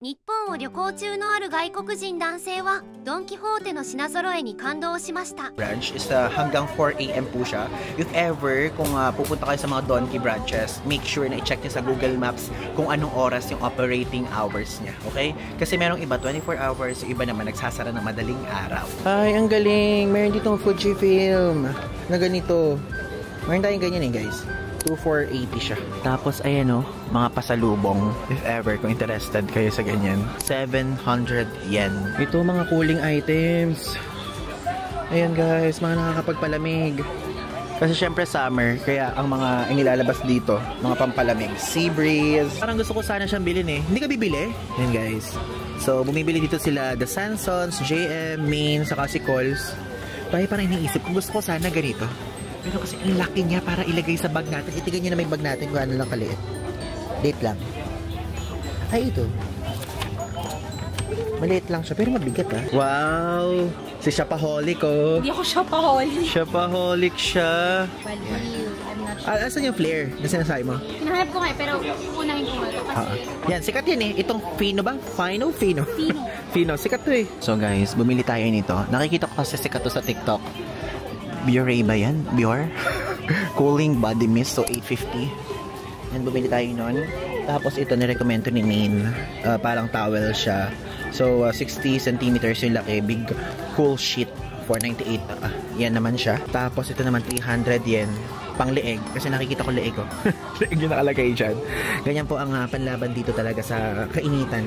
日本を旅行中のある外国人男性はドン・キホーテの品揃えに感動しました。 Branch is hanggang 4 AM po siya. If ever, kung pupunta kayo sa mga Donki branches, make sure na i-check niyo sa Google Maps kung anong oras yung operating hours niya. Okay? Kasi merong iba 24 hours, yung iba naman nagsasara ng madaling araw. Ay, ang galing! Meron ditong Fujifilm na ganito. Meron tayong ganyan guys. 2,480 siya. Tapos, ayan mga pasalubong. If ever, kung interested kayo sa ganyan. 700 yen. Ito, mga cooling items. Ayan guys, mga nakakapagpalamig. Kasi syempre summer, kaya ang mga inilalabas dito, mga pampalamig. Sea breeze. Parang gusto ko sana siyang bilhin Hindi ka bibili? Ayan guys. So, bumibili dito sila The Sansons, JM, Main, saka si Coles. Parang iniisip ko, gusto ko sana ganito. Pero kasi ang laki niya para ilagay sa bag natin. Itigan niyo na may bag natin kung ano lang kaliit. Date lang. Ay, ito. Maliit lang siya, pero mabigat Wow! Si Shopaholic Hindi ako shopaholic. Shopaholic siya. Baliw. I'm not sure. Asan yung flare na sinasabi mo? Hinahanap ko pero unahin ko nga kasi... Yan, sikat yan Itong Fino ba? Fino? Fino, sikat to So guys, bumili tayo nito. Nakikita ko kasi sikat to sa TikTok. Biore ba yan? Biore? Cooling body mist, so 850. And bumili tayo nun. Tapos ito, nirekomendo ni Main. Parang towel siya. So, 60 centimeters yung laki. Big cool sheet. 498. Yan naman siya. Tapos ito naman 300 yen. Pang leeg. Kasi nakikita ko leeg Leeg yung nakalagay dyan. Ganyan po ang panlaban dito talaga sa kainitan.